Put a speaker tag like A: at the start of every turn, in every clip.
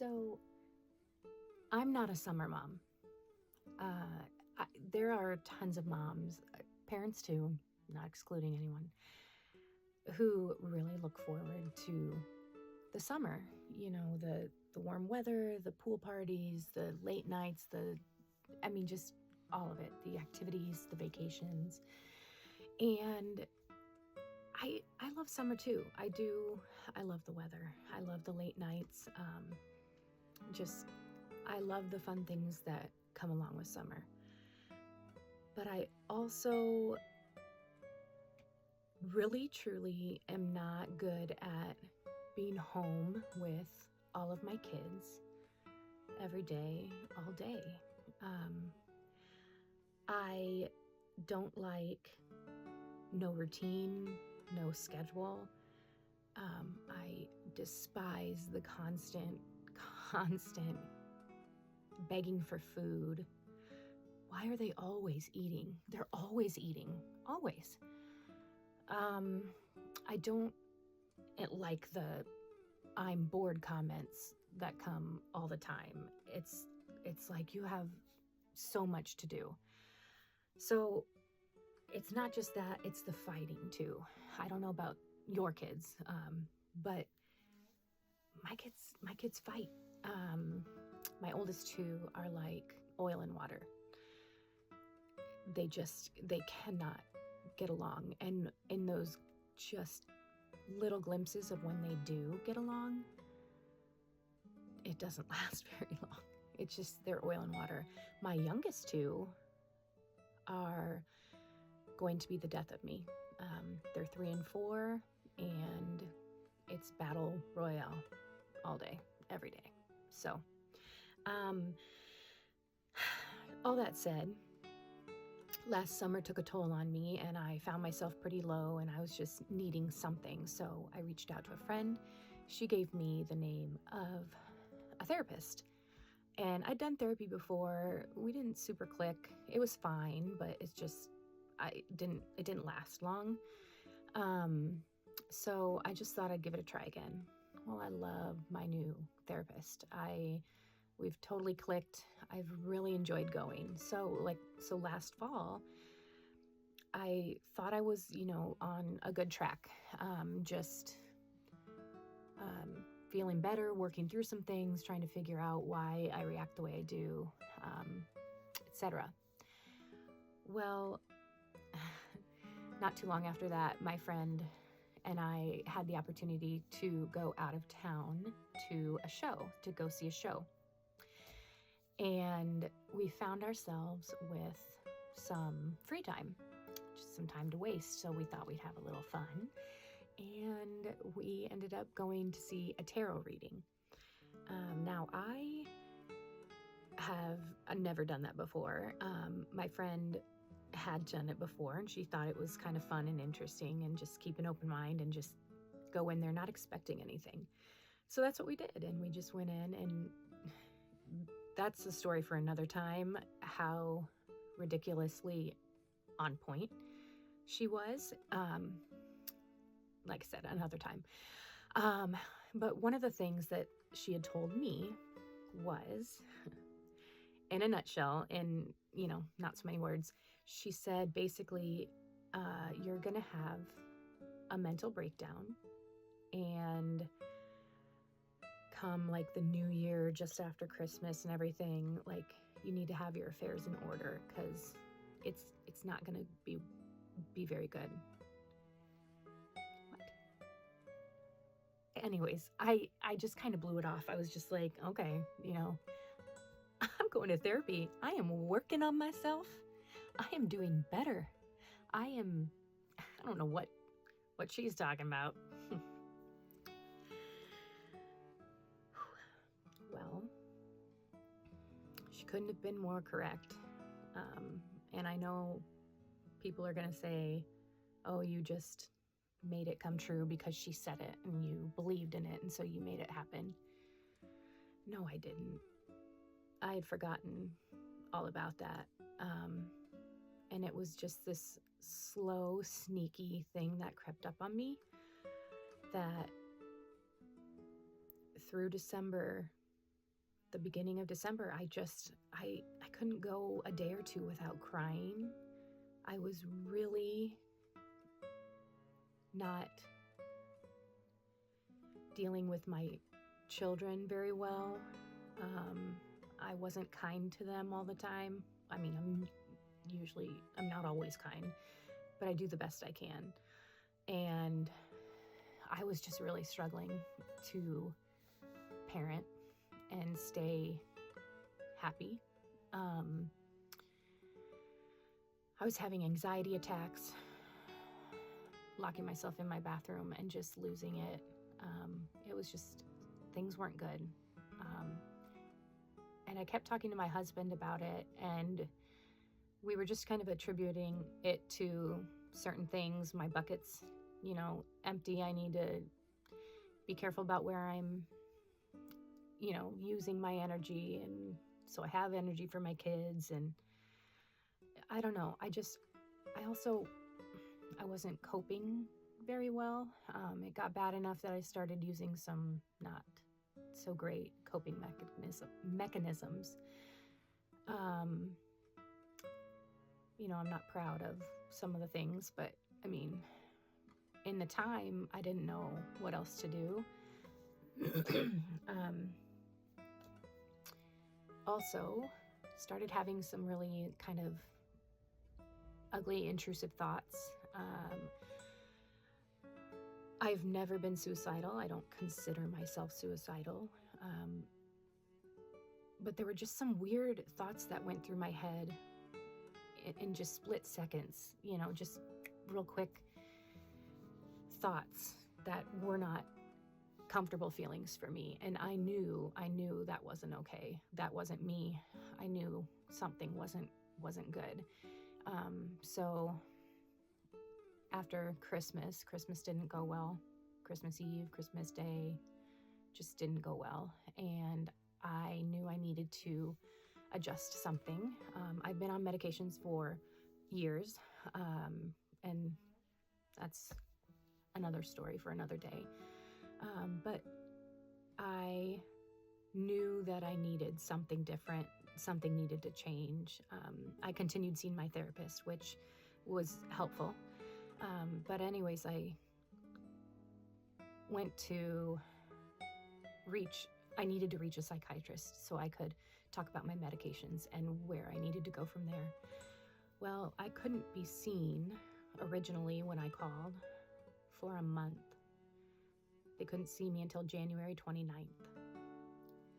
A: So I'm not a summer mom. There are tons of moms, parents too, not excluding anyone, who really look forward to the summer. The warm weather, the pool parties, the late nights, just all of it, the activities, the vacations. And I love summer too. I do. I love the weather. I love the late nights. I love the fun things that come along with summer. But I also really, truly am not good at being home with all of my kids every day, all day. I don't like no routine, no schedule. I despise the constant begging for food. Why are they always eating? They're always eating, always. I don't like the I'm bored comments that come all the time. It's like you have so much to do. So it's not just that, it's the fighting too. I don't know about your kids, but my kids fight. My oldest two are like oil and water. They cannot get along. And in those just little glimpses of when they do get along, it doesn't last very long. It's just they're oil and water. My youngest two are going to be the death of me. They're 3 and 4, and it's battle royale all day, every day. So, all that said, last summer took a toll on me, and I found myself pretty low, and I was just needing something. So I reached out to a friend. She gave me the name of a therapist. And I'd done therapy before. We didn't super click. It was fine, but it didn't last long. So I just thought I'd give it a try again. Well, I love my new therapist. We've totally clicked. I've really enjoyed going. So last fall, I thought I was, on a good track. Feeling better, working through some things, trying to figure out why I react the way I do, etc. Well, not too long after that, my friend and I had the opportunity to go out of town to go see a show. And we found ourselves with some free time, just some time to waste. So we thought we'd have a little fun. And we ended up going to see a tarot reading. Now, I have never done that before. My friend had done it before, and she thought it was kind of fun and interesting, and just keep an open mind and just go in there not expecting anything. So that's what we did, and we just went in, and that's the story for another time, how ridiculously on point she was. Like I said, another time. But one of the things that she had told me was, in a nutshell, in, not so many words, she said, basically, you're going to have a mental breakdown, and come like the new year, just after Christmas and everything, like you need to have your affairs in order, because it's not going to be very good. Anyways, I just kind of blew it off. I was just like, okay, I'm going to therapy. I am working on myself. I am doing better. I don't know what she's talking about. Well, she couldn't have been more correct. And I know people are going to say, oh, you just made it come true because she said it and you believed in it, and so you made it happen. No, I didn't. I had forgotten all about that. And it was just this slow, sneaky thing that crept up on me, that through December the beginning of December, I couldn't go a day or two without crying. I was really not dealing with my children very well. I wasn't kind to them all the time. I mean, I'm not always kind, but I do the best I can. And I was just really struggling to parent and stay happy. I was having anxiety attacks, locking myself in my bathroom and just losing it. It was just, things weren't good. And I kept talking to my husband about it, and we were just kind of attributing it to certain things. My bucket's, empty. I need to be careful about where I'm, using my energy, and so I have energy for my kids. And I don't know. I wasn't coping very well. It got bad enough that I started using some not so great coping mechanisms. I'm not proud of some of the things, but I mean, in the time, I didn't know what else to do. Also, started having some really kind of ugly, intrusive thoughts. I've never been suicidal. I don't consider myself suicidal. But there were just some weird thoughts that went through my head in just split seconds, just real quick thoughts that were not comfortable feelings for me. And I knew that wasn't okay. That wasn't me. I knew something wasn't good. So after Christmas didn't go well. Christmas Eve, Christmas Day just didn't go well. And I knew I needed to adjust something. I've been on medications for years, and that's another story for another day. But I knew that I needed something different. Something needed to change. I continued seeing my therapist, which was helpful. But anyways, I needed to reach a psychiatrist so I could talk about my medications and where I needed to go from there. Well, I couldn't be seen originally when I called for a month. They couldn't see me until January 29th.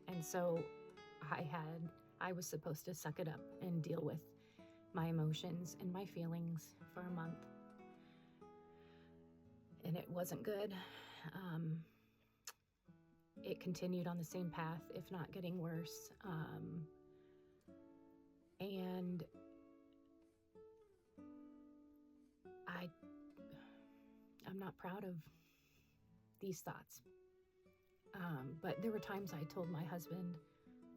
A: And so I was supposed to suck it up and deal with my emotions and my feelings for a month. And it wasn't good. It continued on the same path, if not getting worse. And I'm not proud of these thoughts. But there were times I told my husband,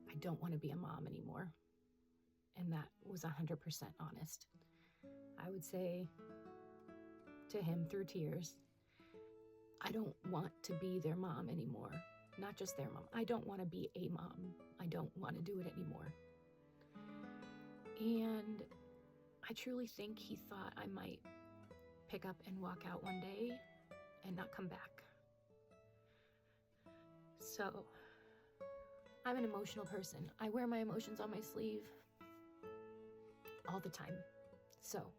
A: I don't want to be a mom anymore. And that was 100% honest. I would say to him through tears, I don't want to be their mom anymore. Not just their mom. I don't want to be a mom. I don't want to do it anymore. And I truly think he thought I might pick up and walk out one day and not come back. So, I'm an emotional person. I wear my emotions on my sleeve all the time. So,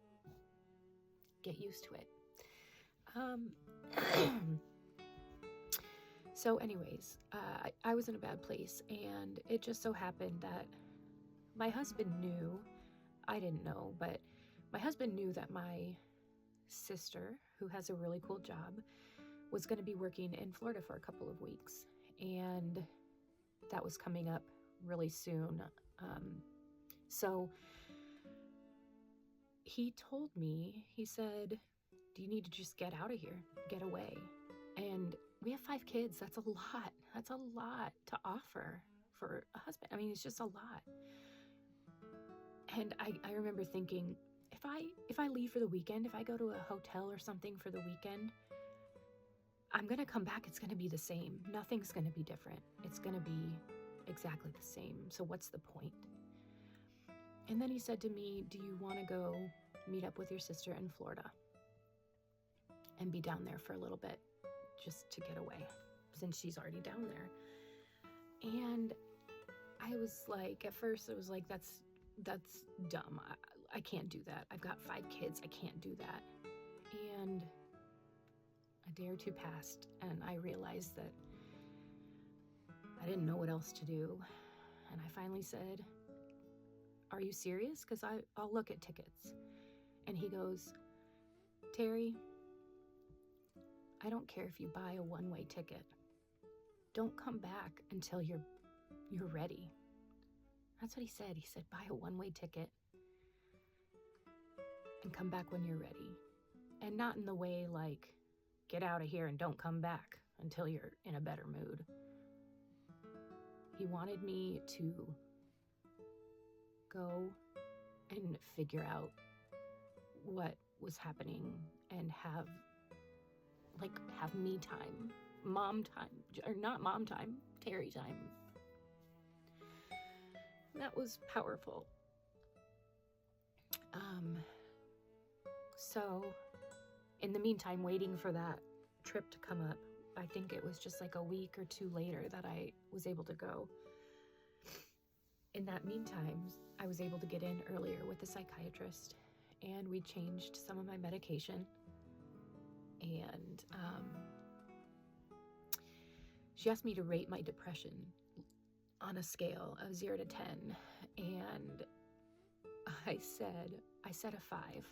A: get used to it. So anyways, I was in a bad place, and it just so happened that my husband knew, I didn't know, but my husband knew that my sister, who has a really cool job, was going to be working in Florida for a couple of weeks, and that was coming up really soon. So he told me, he said, do you need to just get out of here, get away? And we have 5 kids. That's a lot. That's a lot to offer for a husband. I mean, it's just a lot. And I remember thinking, if I leave for the weekend, if I go to a hotel or something for the weekend, I'm going to come back. It's going to be the same. Nothing's going to be different. It's going to be exactly the same. So what's the point? And then he said to me, do you want to go meet up with your sister in Florida and be down there for a little bit just to get away since she's already down there? And I was like, at first, it was like, that's dumb. I can't do that. I've got 5 kids. I can't do that. And a day or two passed, and I realized that I didn't know what else to do. And I finally said, are you serious? Because I'll look at tickets. And he goes, Terry, I don't care if you buy a one-way ticket. Don't come back until you're ready. That's what he said. He said, buy a one-way ticket and come back when you're ready. And not in the way like, get out of here and don't come back until you're in a better mood. He wanted me to go and figure out what was happening and have me time, mom time, or not mom time, Terry time. That was powerful. So in the meantime, waiting for that trip to come up, I think it was just like a week or 2 later that I was able to go. In that meantime, I was able to get in earlier with the psychiatrist, and we changed some of my medication. And she asked me to rate my depression on a scale of 0 to 10. And I said a 5.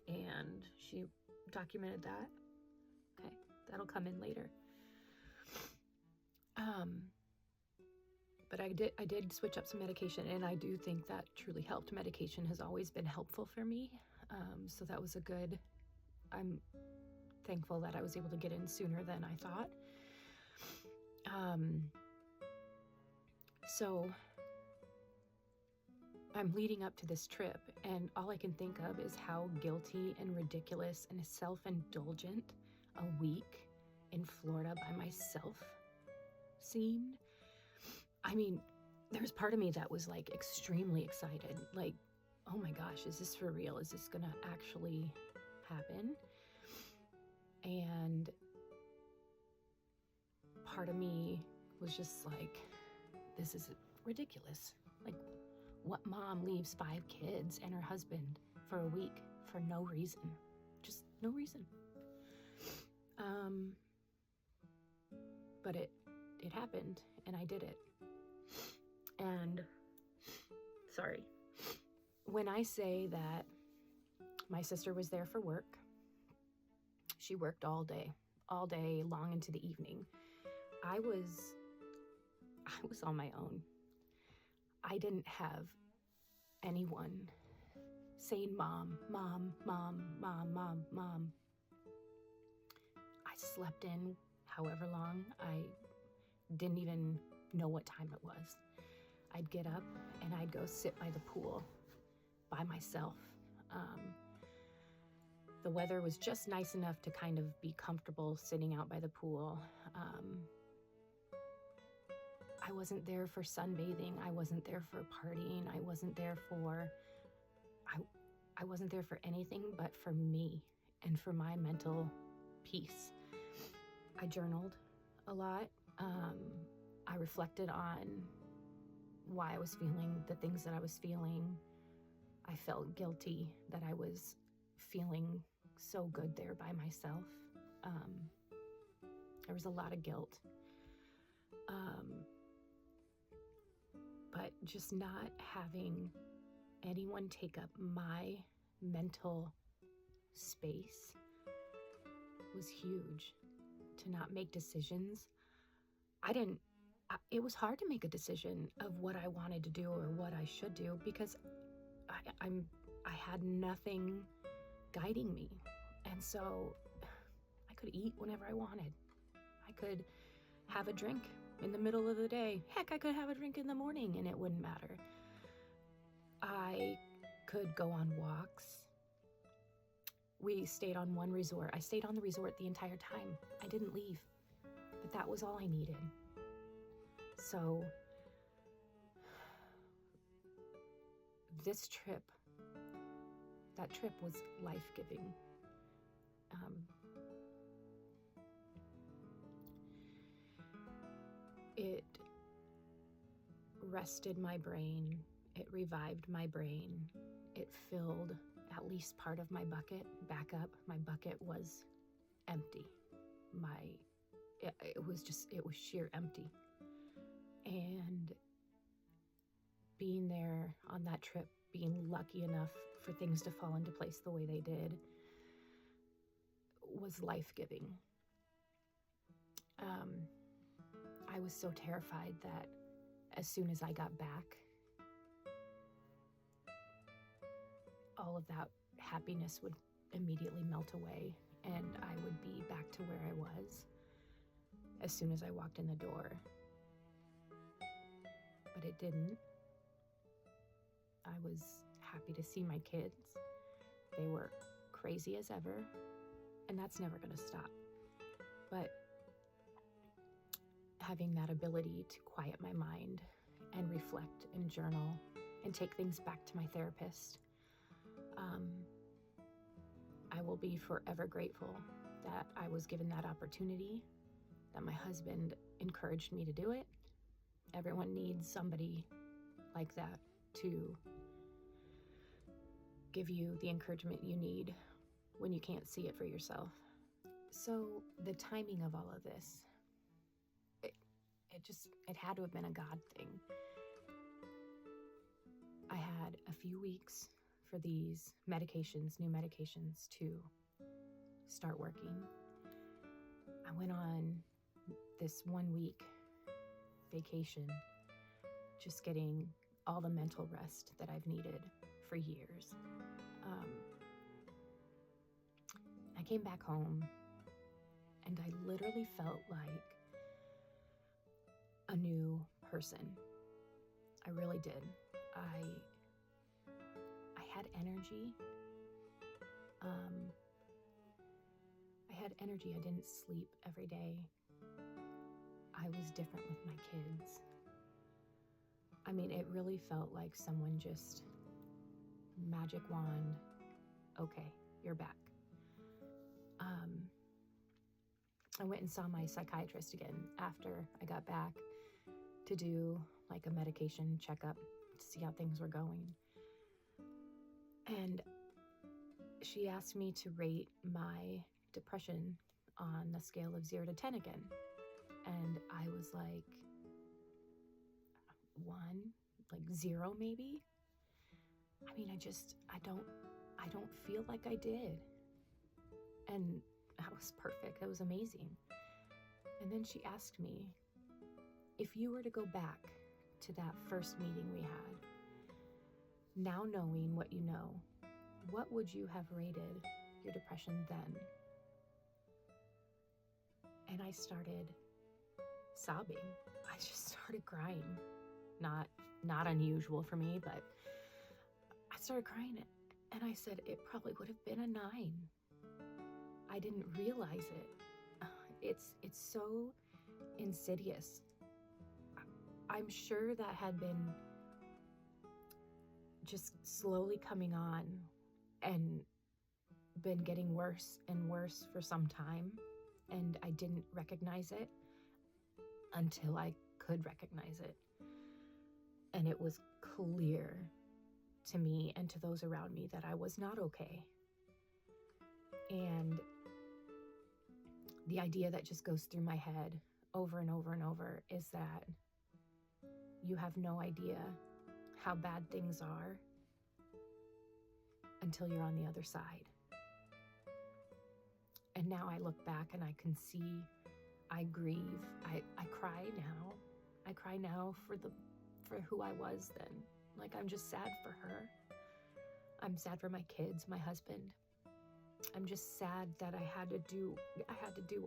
A: And she documented that. Okay, that'll come in later. But I did switch up some medication, and I do think that truly helped. Medication has always been helpful for me. So that was I'm thankful that I was able to get in sooner than I thought. So I'm leading up to this trip, and all I can think of is how guilty and ridiculous and self-indulgent a week in Florida by myself seemed. I mean, there's part of me that was like extremely excited. Like, oh my gosh, is this for real? Is this gonna actually happen? And part of me was just like, this is ridiculous. Like, what mom leaves 5 kids and her husband for a week for no reason? Just no reason. But it happened, and I did it. And sorry, when I say that my sister was there for work, she worked all day long into the evening. I was on my own. I didn't have anyone saying mom. I slept in however long. I didn't even know what time it was. I'd get up and I'd go sit by the pool by myself. The weather was just nice enough to kind of be comfortable sitting out by the pool. I wasn't there for sunbathing. I wasn't there for partying. I wasn't there for anything but for me and for my mental peace. I journaled a lot. I reflected on why I was feeling the things that I was feeling. I felt guilty that I was feeling so good there by myself. There was a lot of guilt. But just not having anyone take up my mental space was huge. To not make decisions. It was hard to make a decision of what I wanted to do or what I should do because I had nothing guiding me. And so I could eat whenever I wanted. I could have a drink in the middle of the day. Heck, I could have a drink in the morning and it wouldn't matter. I could go on walks. We stayed on one resort. I stayed on the resort the entire time. I didn't leave, but that was all I needed. So this trip, that trip was life-giving. It rested my brain. It revived my brain. It filled at least part of my bucket back up. My bucket was empty. It was sheer empty. And being there on that trip, being lucky enough for things to fall into place the way they did, was life-giving. I was so terrified that as soon as I got back, all of that happiness would immediately melt away and I would be back to where I was as soon as I walked in the door. But it didn't. I was happy to see my kids. They were crazy as ever, and that's never going to stop. But having that ability to quiet my mind and reflect and journal and take things back to my therapist, I will be forever grateful that I was given that opportunity, that my husband encouraged me to do it. Everyone needs somebody like that to give you the encouragement you need when you can't see it for yourself. So the timing of all of this, it had to have been a God thing. I had a few weeks for these medications, new medications, to start working. I went on this 1 week vacation, just getting all the mental rest that I've needed for years. I came back home and I literally felt like a new person. I really did. I had energy. I had energy. I didn't sleep every day. I was different with my kids. I mean, it really felt like someone just magic wand. Okay, you're back. I went and saw my psychiatrist again after I got back to do like a medication checkup to see how things were going. And she asked me to rate my depression on the scale of 0 to 10 again. And I was like 1, like 0 maybe. I mean, I don't feel like I did. And that was perfect. That was amazing. And then she asked me, if you were to go back to that first meeting we had, now knowing what you know, what would you have rated your depression then? And I started sobbing. I just started crying. Not unusual for me, but I started crying and I said it probably would have been a 9. I didn't realize it. It's so insidious. I'm sure that had been just slowly coming on and been getting worse and worse for some time, and I didn't recognize it until I could recognize it. And it was clear to me and to those around me that I was not okay. And the idea that just goes through my head over and over and over is that you have no idea how bad things are until you're on the other side. And now I look back and I can see, I grieve, I cry now. I cry now for who I was then. Like, I'm just sad for her. I'm sad for my kids, my husband. I'm just sad that I had to do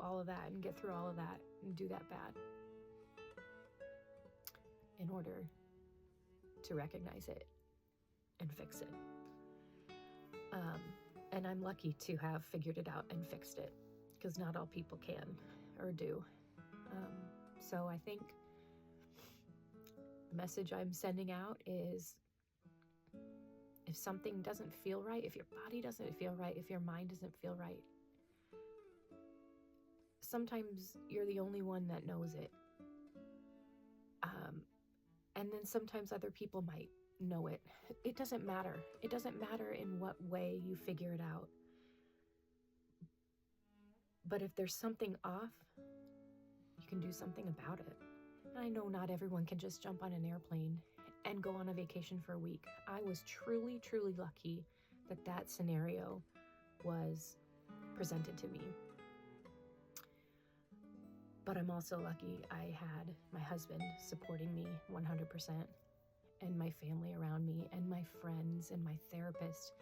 A: all of that and get through all of that and do that bad in order to recognize it and fix it. And I'm lucky to have figured it out and fixed it, because not all people can or do. So I think The message I'm sending out is, if something doesn't feel right, if your body doesn't feel right, if your mind doesn't feel right, sometimes you're the only one that knows it. And then sometimes other people might know it. It doesn't matter. It doesn't matter in what way you figure it out. But if there's something off, you can do something about it. And I know not everyone can just jump on an airplane and go on a vacation for a week. I was truly, truly lucky that that scenario was presented to me. But I'm also lucky I had my husband supporting me 100%, and my family around me, and my friends, and my therapist.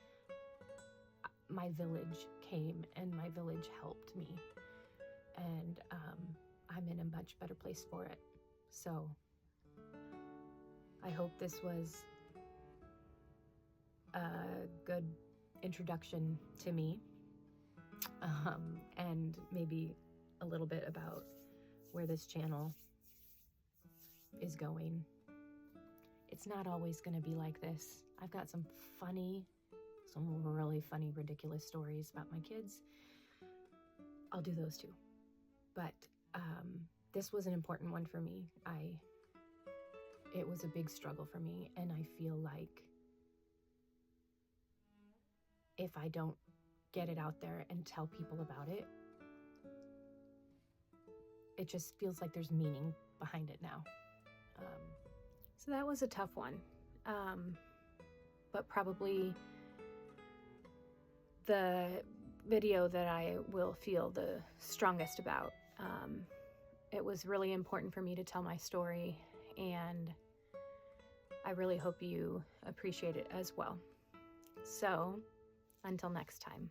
A: My village came, and my village helped me. And I'm in a much better place for it. So I hope this was a good introduction to me, and maybe a little bit about where this channel is going. It's not always going to be like this. I've got some really funny, ridiculous stories about my kids. I'll do those too. But this was an important one for me. It was a big struggle for me, and I feel like if I don't get it out there and tell people about it, it just feels like there's meaning behind it now. So that was a tough one, but probably the video that I will feel the strongest about. It was really important for me to tell my story, and I really hope you appreciate it as well. So, until next time.